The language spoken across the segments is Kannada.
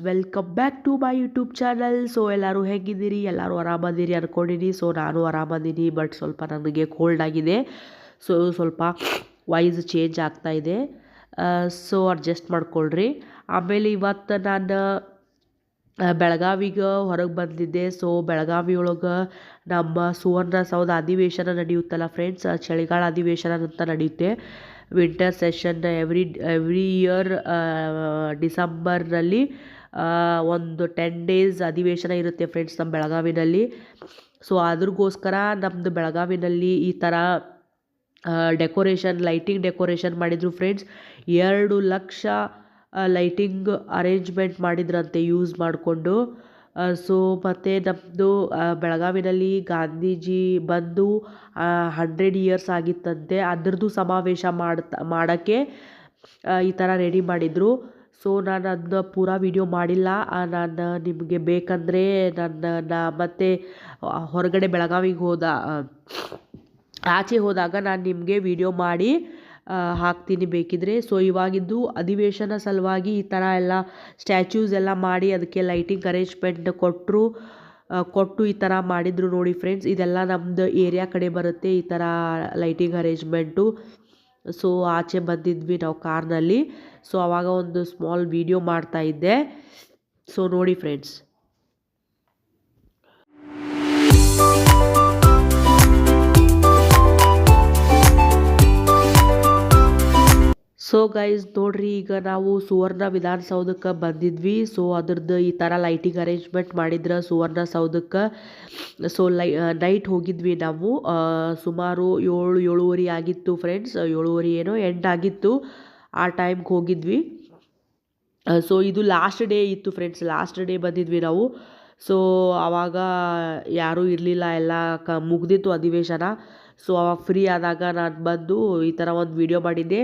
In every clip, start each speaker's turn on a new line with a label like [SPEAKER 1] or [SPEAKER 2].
[SPEAKER 1] Welcome back to my YouTube channel. So ಎಲ್ಲರೂ ಹೇಗಿದ್ದೀರಿ? ಎಲ್ಲರೂ ಆರಾಮದಿರಿ ಅನ್ಕೊಂಡಿನಿ. ಸೊ ನಾನು ಆರಾಮದೀನಿ, ಬಟ್ ಸ್ವಲ್ಪ ನನಗೆ ಕೋಲ್ಡ್ ಆಗಿದೆ. ಸೊ ಸ್ವಲ್ಪ ವಾಯ್ಸ್ ಚೇಂಜ್ ಆಗ್ತಾ ಇದೆ. ಸೊ ಅಡ್ಜಸ್ಟ್ ಮಾಡ್ಕೊಳ್ರಿ. ಆಮೇಲೆ ಇವತ್ತು ನಾನು ಬೆಳಗಾವಿಗೆ ಹೊರಗೆ ಬಂದಿದ್ದೆ. ಸೊ ಬೆಳಗಾವಿ ಒಳಗೆ ನಮ್ಮ ಸುವರ್ಣಸೌಧ ಅಧಿವೇಶನ ನಡೆಯುತ್ತಲ್ಲ ಫ್ರೆಂಡ್ಸ್, ಚಳಿಗಾಲ ಅಧಿವೇಶನ ಅಂತ ನಡೆಯುತ್ತೆ. ವಿಂಟರ್ ಸೆಷನ್ ಎವ್ರಿ ಇಯರ್ ಡಿಸೆಂಬರ್ನಲ್ಲಿ ಒಂದು 10 days ಅಧಿವೇಶನ ಇರುತ್ತೆ ಫ್ರೆಂಡ್ಸ್ ನಮ್ಮ ಬೆಳಗಾವಿನಲ್ಲಿ. ಸೊ ಅದ್ರಗೋಸ್ಕರ ನಮ್ಮದು ಬೆಳಗಾವಿನಲ್ಲಿ ಈ ಥರ ಲೈಟಿಂಗ್ ಡೆಕೋರೇಷನ್ ಮಾಡಿದರು ಫ್ರೆಂಡ್ಸ್. 2 ಲಕ್ಷ ಲೈಟಿಂಗ್ ಅರೇಂಜ್ಮೆಂಟ್ ಮಾಡಿದ್ರಂತೆ ಯೂಸ್ ಮಾಡಿಕೊಂಡು. ಸೊ ಮತ್ತು ನಮ್ಮದು ಬೆಳಗಾವಿನಲ್ಲಿ ಗಾಂಧೀಜಿ ಬಂದು 100 years ಆಗಿತ್ತಂತೆ. ಅದರದ್ದು ಸಮಾವೇಶ ಮಾಡೋಕ್ಕೆ ಈ ಥರ ರೆಡಿ ಮಾಡಿದರು. ಸೊ ನಾನು ಅದನ್ನ ಪೂರಾ ವಿಡಿಯೋ ಮಾಡಿಲ್ಲ. ನಾನು ನಿಮಗೆ ಬೇಕಂದರೆ ಮತ್ತೆ ಹೊರಗಡೆ ಬೆಳಗಾವಿಗೆ ಆಚೆ ಹೋದಾಗ ನಾನು ನಿಮಗೆ ವಿಡಿಯೋ ಮಾಡಿ ಹಾಕ್ತೀನಿ ಬೇಕಿದ್ರೆ. ಸೊ ಇವಾಗಿದ್ದು ಅಧಿವೇಶನ ಸಲುವಾಗಿ ಈ ಥರ ಎಲ್ಲ ಸ್ಟ್ಯಾಚ್ಯೂಸ್ ಎಲ್ಲ ಮಾಡಿ ಅದಕ್ಕೆ ಲೈಟಿಂಗ್ ಅರೇಂಜ್ಮೆಂಟ್ ಕೊಟ್ಟು ಈ ಥರ ಮಾಡಿದರು ನೋಡಿ ಫ್ರೆಂಡ್ಸ್. ಇದೆಲ್ಲ ನಮ್ಮದು ಏರಿಯಾ ಕಡೆ ಬರುತ್ತೆ ಈ ಥರ ಲೈಟಿಂಗ್ ಅರೇಂಜ್ಮೆಂಟು. ಸೊ ಆಚೆ ಬಂದಿದ್ವಿ ನಾವು ಕಾರ್ನಲ್ಲಿ. ಸೊ ಆವಾಗ ಒಂದು ಸ್ಮಾಲ್ ವಿಡಿಯೋ ಮಾಡ್ತಾ ಇದ್ದೆ. ಸೊ ನೋಡಿ ಫ್ರೆಂಡ್ಸ್. ಸೊ ಗೈಸ್ ನೋಡ್ರಿ, ಈಗ ನಾವು ಸುವರ್ಣ ವಿಧಾನಸೌಧಕ್ಕೆ ಬಂದಿದ್ವಿ. ಸೊ ಅದ್ರದ್ದು ಈ ಥರ ಲೈಟಿಂಗ್ ಅರೇಂಜ್ಮೆಂಟ್ ಮಾಡಿದ್ರೆ ಸುವರ್ಣಸೌಧಕ್ಕೆ. ಸೊ ನೈಟ್ ಹೋಗಿದ್ವಿ ನಾವು. ಸುಮಾರು 7-7:30 ಆಗಿತ್ತು ಫ್ರೆಂಡ್ಸ್. 7:30 ಏನೋ ಎಂಡ್ ಆಗಿತ್ತು, ಆ ಟೈಮ್ಗೆ ಹೋಗಿದ್ವಿ. ಸೊ ಇದು ಲಾಸ್ಟ್ ಡೇ ಇತ್ತು ಫ್ರೆಂಡ್ಸ್. ಲಾಸ್ಟ್ ಡೇ ಬಂದಿದ್ವಿ ನಾವು. ಸೊ ಆವಾಗ ಯಾರೂ ಇರಲಿಲ್ಲ, ಎಲ್ಲ ಮುಗ್ದಿತ್ತು ಅಧಿವೇಶನ. ಸೊ ಅವಾಗ ಫ್ರೀ ಆದಾಗ ನಾನು ಬಂದು ಈ ಥರ ಒಂದು ವಿಡಿಯೋ ಮಾಡಿದ್ದೆ.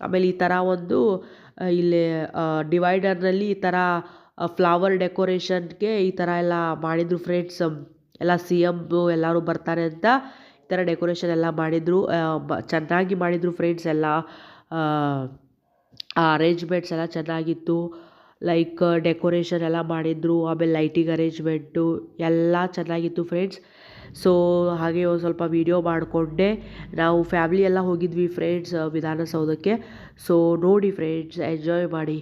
[SPEAKER 1] ಆಮೇಲೆ ಈ ಥರ ಒಂದು ಇಲ್ಲಿ ಡಿವೈಡರ್ನಲ್ಲಿ ಈ ಥರ ಫ್ಲವರ್ ಡೆಕೋರೇಷನ್ಗೆ ಈ ಥರ ಎಲ್ಲ ಮಾಡಿದರು ಫ್ರೆಂಡ್ಸ್. ಎಲ್ಲ CM ಎಲ್ಲರೂ ಬರ್ತಾರೆ ಅಂತ ಈ ಥರ ಡೆಕೋರೇಷನ್ ಎಲ್ಲ ಮಾಡಿದರು. ಚೆನ್ನಾಗಿ ಮಾಡಿದರು ಫ್ರೆಂಡ್ಸ್. ಎಲ್ಲ ಅರೇಂಜ್ಮೆಂಟ್ಸ್ ಎಲ್ಲ ಚೆನ್ನಾಗಿತ್ತು. ಲೈಕ್ ಡೆಕೋರೇಷನ್ ಎಲ್ಲ ಮಾಡಿದರು. ಆಮೇಲೆ ಲೈಟಿಂಗ್ ಅರೇಂಜ್ಮೆಂಟು ಎಲ್ಲ ಚೆನ್ನಾಗಿತ್ತು ಫ್ರೆಂಡ್ಸ್. ಸೊ ಹಾಗೆ ಒಂದು ಸ್ವಲ್ಪ ವಿಡಿಯೋ ಮಾಡಿಕೊಂಡೆ. ನಾವು ಫ್ಯಾಮಿಲಿ ಎಲ್ಲ ಹೋಗಿದ್ವಿ ಫ್ರೆಂಡ್ಸ್ ವಿಧಾನಸೌಧಕ್ಕೆ. ಸೊ ನೋಡಿ ಫ್ರೆಂಡ್ಸ್, ಎಂಜಾಯ್ ಮಾಡಿ.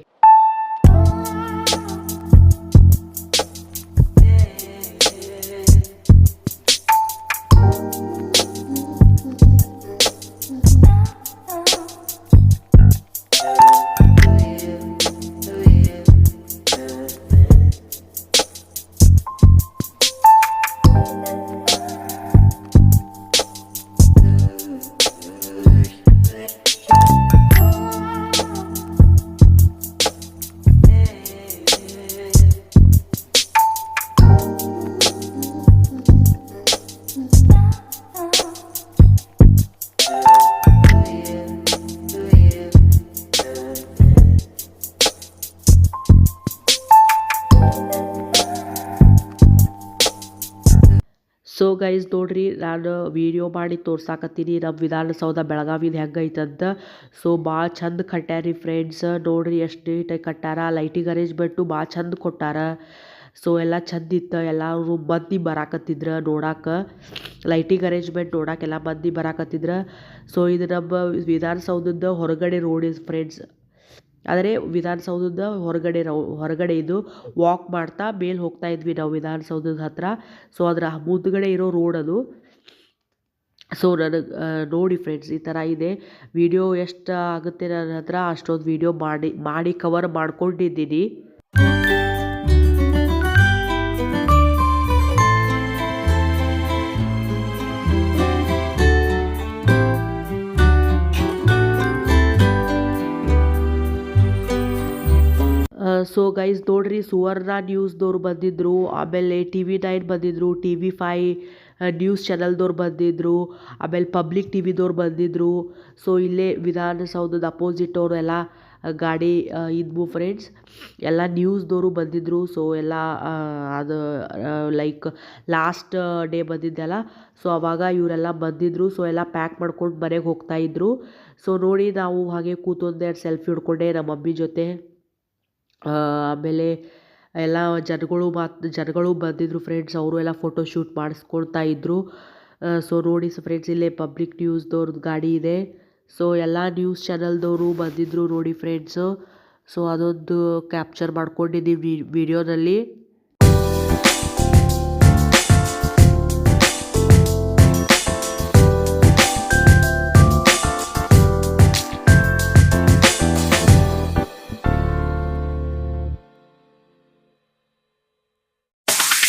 [SPEAKER 1] ಸೊ ಗೈಸ್ ನೋಡ್ರಿ, ನಾನು ವಿಡಿಯೋ ಮಾಡಿ ತೋರ್ಸಾಕತ್ತೀನಿ ನಮ್ಮ ವಿಧಾನಸೌಧ ಬೆಳಗಾವಿದು ಹೆಂಗೈತಂತ. ಸೊ ಭಾಳ ಚಂದ ಕಟ್ಟ್ಯಾರಿ ಫ್ರೆಂಡ್ಸ್. ನೋಡ್ರಿ ಎಷ್ಟು ನೀಟಾಗಿ ಕಟ್ಟಾರ. ಲೈಟಿಂಗ್ ಅರೇಂಜ್ಮೆಂಟು ಭಾಳ ಚಂದ ಕೊಟ್ಟಾರ. ಸೊ ಎಲ್ಲ ಚಂದ ಇತ್ತು. ಎಲ್ಲರೂ ಮಂದಿ ಬರಾಕತ್ತಿದ್ರು ನೋಡಕ್ಕೆ. ಲೈಟಿಂಗ್ ಅರೇಂಜ್ಮೆಂಟ್ ನೋಡೋಕ್ಕೆಲ್ಲ ಮಂದಿ ಬರಾಕತ್ತಿದ್ರು. ಸೊ ಇದು ನಮ್ಮ ವಿಧಾನಸೌಧದ ಹೊರಗಡೆ ರೋಡ್ ಇಸ್ ಫ್ರೆಂಡ್ಸ್. ಆದರೆ ವಿಧಾನಸೌಧದ ಹೊರಗಡೆ ಇದು ವಾಕ್ ಮಾಡ್ತಾ ಮೇಲೆ ಹೋಗ್ತಾ ಇದ್ವಿ ನಾವು ವಿಧಾನಸೌಧದ ಹತ್ರ. ಸೊ ಅದರ ಮುಂದ್ಗಡೆ ಇರೋ ರೋಡ್ ಅದು. ಸೊ ನನಗೆ ನೋಡಿ ಫ್ರೆಂಡ್ಸ್, ಈ ಥರ ಇದೆ. ವಿಡಿಯೋ ಎಷ್ಟು ಆಗುತ್ತೆ ನನ್ನ ಹತ್ರ ಅಷ್ಟೊಂದು ವಿಡಿಯೋ ಮಾಡಿ ಕವರ್ ಮಾಡ್ಕೊಂಡಿದ್ದೀನಿ. ಸೊ ಗೈಸ್ ನೋಡ್ರಿ, ಸುವರ್ಣ ನ್ಯೂಸ್ದವ್ರು ಬಂದಿದ್ದರು. ಆಮೇಲೆ TV9 ಬಂದಿದ್ದರು, TV5 ನ್ಯೂಸ್ ಚಾನಲ್ದವ್ರು ಬಂದಿದ್ದರು. ಆಮೇಲೆ ಪಬ್ಲಿಕ್ TVದವ್ರು ಬಂದಿದ್ದರು. ಸೊ ಇಲ್ಲೇ ವಿಧಾನಸೌಧದ ಅಪೋಸಿಟ್ ಅವರು ಎಲ್ಲ ಗಾಡಿ ಇದ್ವು ಫ್ರೆಂಡ್ಸ್. ಎಲ್ಲ ನ್ಯೂಸ್ದವರು ಬಂದಿದ್ದರು. ಸೊ ಎಲ್ಲ ಅದು ಲೈಕ್ ಲಾಸ್ಟ್ ಡೇ ಬಂದಿದ್ದೆಲ್ಲ. ಸೊ ಆವಾಗ ಇವರೆಲ್ಲ ಬಂದಿದ್ದರು. ಸೊ ಎಲ್ಲ ಪ್ಯಾಕ್ ಮಾಡ್ಕೊಂಡು ಮನೆಗೆ ಹೋಗ್ತಾಯಿದ್ರು. ಸೊ ನೋಡಿ, ನಾವು ಹಾಗೆ ಕೂತೊಂದೆರಡು ಸೆಲ್ಫಿ ಹಿಡ್ಕೊಂಡೆ ನಮ್ಮ ಮಮ್ಮಿ ಜೊತೆ. ಆಮೇಲೆ ಎಲ್ಲ ಜನಗಳು ಬಂದಿದ್ದರು ಫ್ರೆಂಡ್ಸ್. ಅವರು ಎಲ್ಲ ಫೋಟೋ ಶೂಟ್ ಮಾಡಿಸ್ಕೊಳ್ತಾ ಇದ್ದರು. ಸೊ ನೋಡಿ ಫ್ರೆಂಡ್ಸ್, ಇಲ್ಲೇ ಪಬ್ಲಿಕ್ ನ್ಯೂಸ್ದವ್ರದ್ದು ಗಾಡಿ ಇದೆ. ಸೊ ಎಲ್ಲ ನ್ಯೂಸ್ ಚಾನಲ್ದವರು ಬಂದಿದ್ದರು ನೋಡಿ ಫ್ರೆಂಡ್ಸು. ಸೊ ಅದೊಂದು ಕ್ಯಾಪ್ಚರ್ ಮಾಡ್ಕೊಂಡಿದ್ದೀವಿ ವಿಡಿಯೋದಲ್ಲಿ.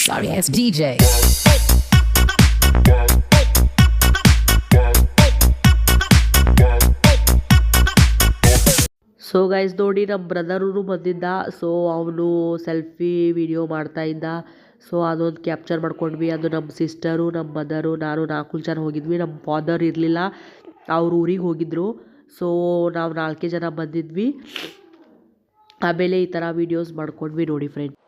[SPEAKER 2] Sorry ass DJ.
[SPEAKER 1] So guys ನೋಡಿ, ನಮ್ಮ ಬ್ರದರು ಬಂದಿದ್ದ. ಸೊ ಅವನು ಸೆಲ್ಫಿ ವಿಡಿಯೋ ಮಾಡ್ತಾ ಇದ್ದ. ಸೊ ಅದೊಂದು ಕ್ಯಾಪ್ಚರ್ ಮಾಡ್ಕೊಂಡ್ವಿ. ಅದು ನಮ್ಮ ಸಿಸ್ಟರು, ನಮ್ಮ ಮದರು, ನಾನು 4 ಜನ ಹೋಗಿದ್ವಿ. ನಮ್ಮ ಫಾದರ್ ಇರಲಿಲ್ಲ, ಅವ್ರು ಊರಿಗೆ ಹೋಗಿದ್ದರು. ಸೊ ನಾವು 4 ಜನ ಬಂದಿದ್ವಿ. ಆಮೇಲೆ ಈ ಥರ ವೀಡಿಯೋಸ್ ಮಾಡ್ಕೊಂಡ್ವಿ ನೋಡಿ ಫ್ರೆಂಡ್ಸ್.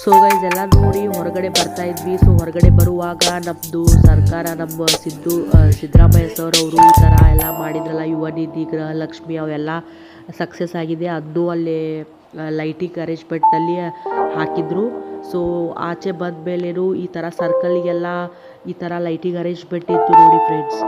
[SPEAKER 1] ಸೊ ಗೈಸ್ ಎಲ್ಲ ನೋಡಿ ಹೊರಗಡೆ ಬರ್ತಾ ಇದ್ವಿ. ಸೊ ಹೊರಗಡೆ ಬರುವಾಗ ನಮ್ಮದು ಸರ್ಕಾರ, ನಮ್ಮ ಸಿದ್ದರಾಮಯ್ಯ ಸರ್ ಅವರು ಈ ಥರ ಎಲ್ಲ ಮಾಡಿದ್ರಲ್ಲ, ಯುವ ನಿಧಿ, ಗೃಹಲಕ್ಷ್ಮಿ ಅವೆಲ್ಲ ಸಕ್ಸಸ್ ಆಗಿದೆ. ಅದು ಅಲ್ಲಿ ಲೈಟಿಂಗ್ ಅರೇಂಜ್ಮೆಂಟ್ನಲ್ಲಿ ಹಾಕಿದ್ರು. ಸೊ ಆಚೆ ಬಂದ ಮೇಲೇನು ಈ ಥರ ಸರ್ಕಲ್ಗೆಲ್ಲ ಈ ಥರ ಲೈಟಿಂಗ್ ಅರೇಂಜ್ಮೆಂಟ್ ಇತ್ತು ನೋಡಿ ಫ್ರೆಂಡ್ಸ್.